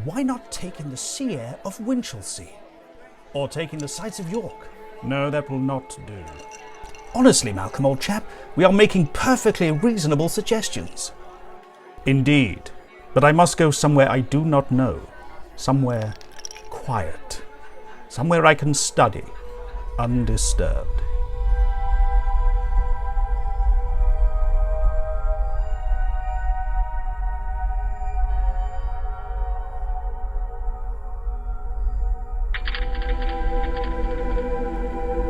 why not take in the sea air of Winchelsea? Or taking the sights of York? No, that will not do. Honestly, Malcolm, old chap, we are making perfectly reasonable suggestions. Indeed, but I must go somewhere I do not know. Somewhere quiet. Somewhere I can study, undisturbed.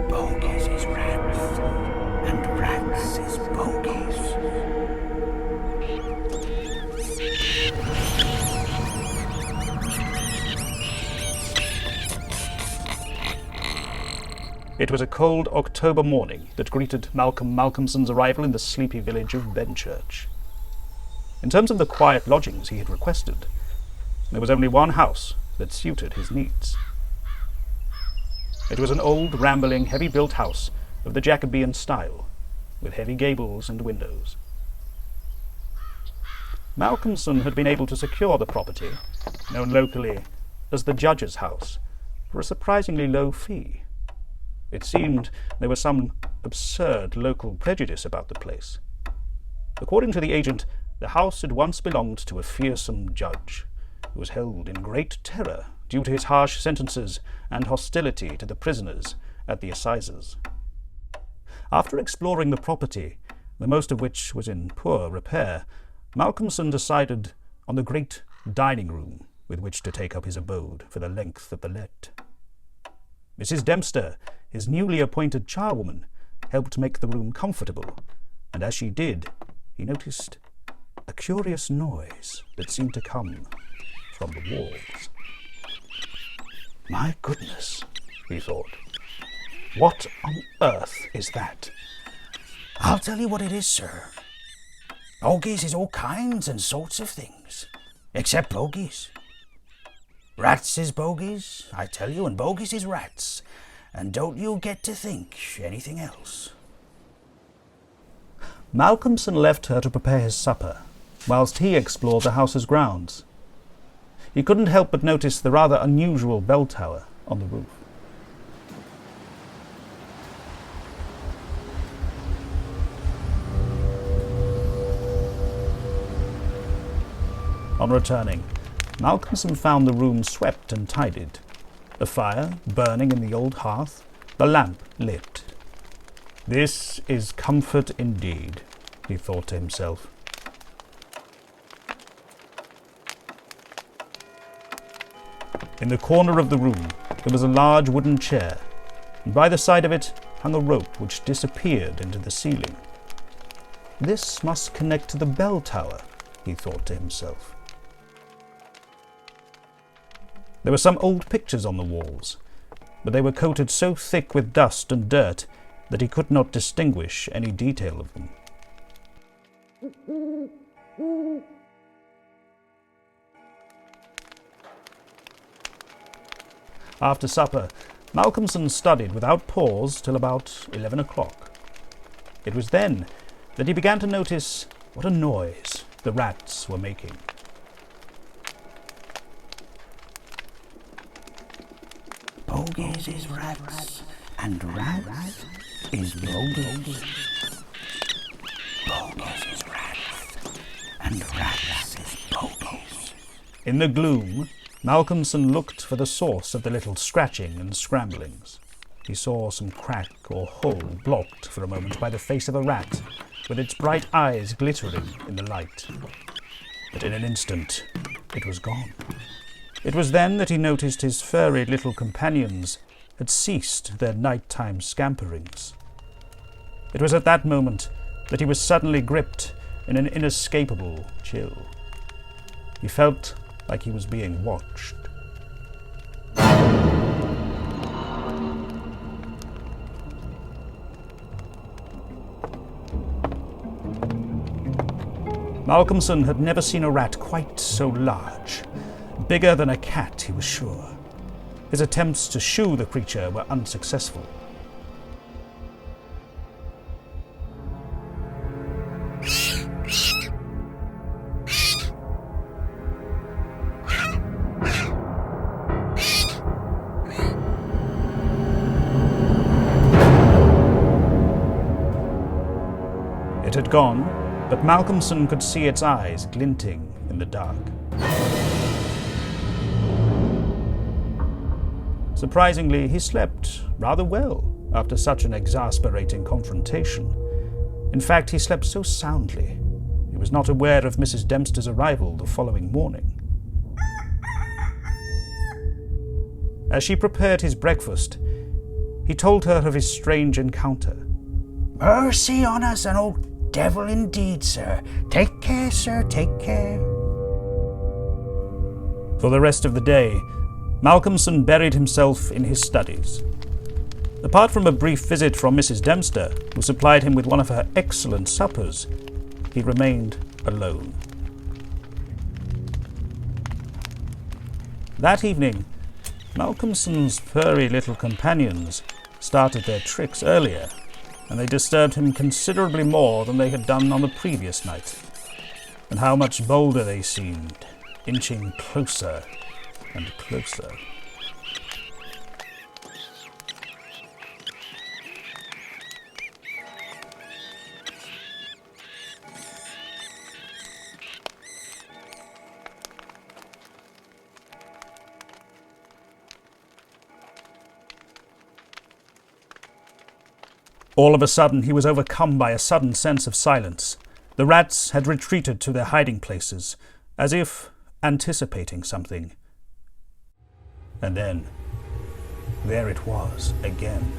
Bogies is rats, and rats is bogies. It was a cold October morning that greeted Malcolm Malcolmson's arrival in the sleepy village of Benchurch. In terms of the quiet lodgings he had requested, there was only one house that suited his needs. It was an old, rambling, heavy-built house of the Jacobean style, with heavy gables and windows. Malcolmson had been able to secure the property, known locally as the Judge's House, for a surprisingly low fee. It seemed there was some absurd local prejudice about the place. According to the agent, the house had once belonged to a fearsome judge, who was held in great terror due to his harsh sentences and hostility to the prisoners at the assizes. After exploring the property, the most of which was in poor repair, Malcolmson decided on the great dining room with which to take up his abode for the length of the let. Mrs. Dempster, his newly appointed charwoman, helped make the room comfortable, and as she did, he noticed a curious noise that seemed to come from the walls. My goodness, he thought. What on earth is that? I'll tell you what it is, sir. Bogies is all kinds and sorts of things, except bogies. Rats is bogies, I tell you, and bogies is rats, and don't you get to think anything else. Malcolmson left her to prepare his supper, whilst he explored the house's grounds. He couldn't help but notice the rather unusual bell tower on the roof. On returning, Malcolmson found the room swept and tidied, the fire burning in the old hearth, the lamp lit. This is comfort indeed, he thought to himself. In the corner of the room there was a large wooden chair, and by the side of it hung a rope which disappeared into the ceiling. This must connect to the bell tower, he thought to himself. There were some old pictures on the walls, but they were coated so thick with dust and dirt that he could not distinguish any detail of them. After supper, Malcolmson studied without pause till about 11 o'clock. It was then that he began to notice what a noise the rats were making. Bogies is rats, and rats is bogies. Bogies is rats, and rats is bogies. In the gloom, Malcolmson looked for the source of the little scratching and scramblings. He saw some crack or hole blocked for a moment by the face of a rat, with its bright eyes glittering in the light. But in an instant, it was gone. It was then that he noticed his furry little companions had ceased their nighttime scamperings. It was at that moment that he was suddenly gripped in an inescapable chill. He felt like he was being watched. Malcolmson had never seen a rat quite so large. Bigger than a cat, he was sure. His attempts to shoo the creature were unsuccessful. had gone, but Malcolmson could see its eyes glinting in the dark. Surprisingly, he slept rather well after such an exasperating confrontation. In fact, he slept so soundly, he was not aware of Mrs. Dempster's arrival the following morning. As she prepared his breakfast, he told her of his strange encounter. Mercy on us, an old devil indeed, sir. Take care, sir, take care. For the rest of the day, Malcolmson buried himself in his studies. Apart from a brief visit from Mrs. Dempster, who supplied him with one of her excellent suppers, he remained alone. That evening, Malcolmson's furry little companions started their tricks earlier, and they disturbed him considerably more than they had done on the previous night. And how much bolder they seemed, inching closer and closer. All of a sudden, he was overcome by a sudden sense of silence. The rats had retreated to their hiding places, as if anticipating something. And then, there it was again.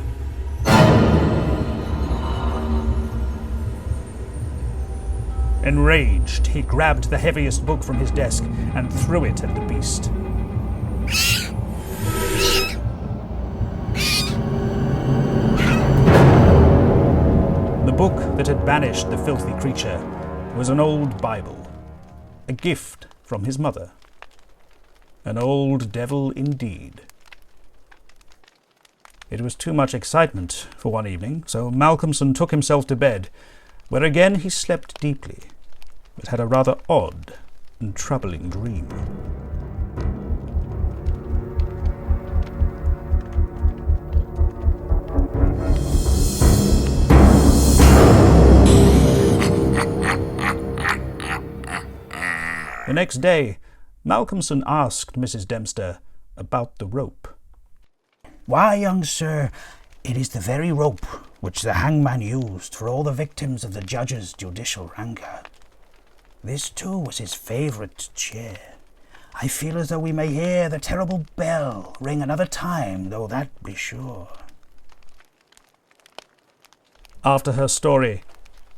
Enraged, he grabbed the heaviest book from his desk and threw it at the beast. The book that had banished the filthy creature was an old Bible, a gift from his mother. An old devil indeed. It was too much excitement for one evening, so Malcolmson took himself to bed, where again he slept deeply, but had a rather odd and troubling dream. The next day, Malcolmson asked Mrs. Dempster about the rope. Why, young sir, it is the very rope which the hangman used for all the victims of the judge's judicial rancor. This, too, was his favourite chair. I feel as though we may hear the terrible bell ring another time, though that be sure. After her story,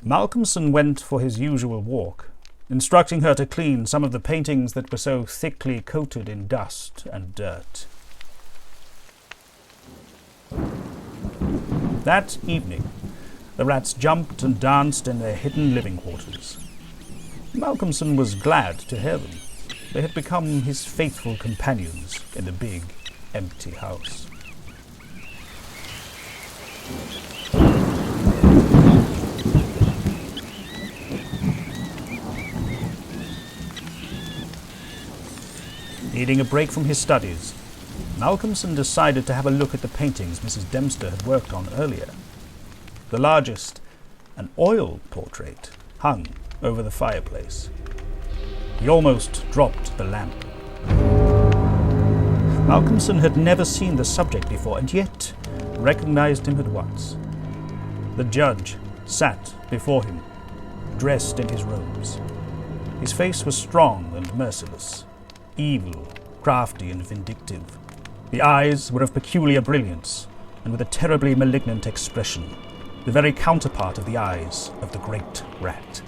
Malcolmson went for his usual walk, instructing her to clean some of the paintings that were so thickly coated in dust and dirt. That evening, the rats jumped and danced in their hidden living quarters. Malcolmson was glad to hear them. They had become his faithful companions in the big, empty house. Needing a break from his studies, Malcolmson decided to have a look at the paintings Mrs. Dempster had worked on earlier. The largest, an oil portrait, hung over the fireplace. He almost dropped the lamp. Malcolmson had never seen the subject before, and yet recognized him at once. The judge sat before him, dressed in his robes. His face was strong and merciless, evil, crafty, and vindictive. The eyes were of peculiar brilliance, and with a terribly malignant expression, the very counterpart of the eyes of the great rat.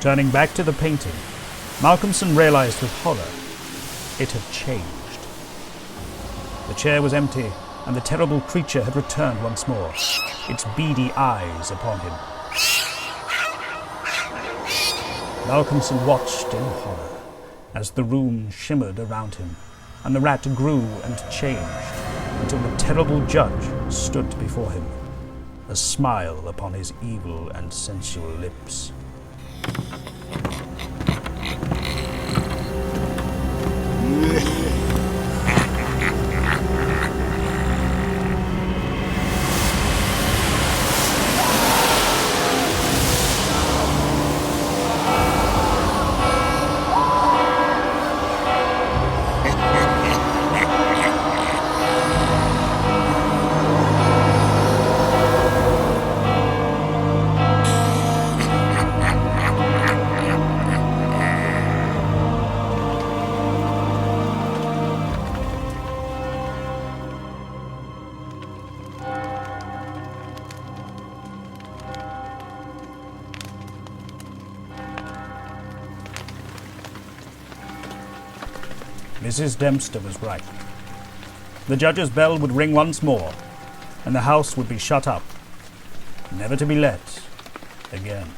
Turning back to the painting, Malcolmson realized with horror it had changed. The chair was empty, and the terrible creature had returned once more, its beady eyes upon him. Malcolmson watched in horror as the room shimmered around him, and the rat grew and changed until the terrible judge stood before him, a smile upon his evil and sensual lips. Mrs. Dempster was right. The judge's bell would ring once more, and the house would be shut up, never to be let again.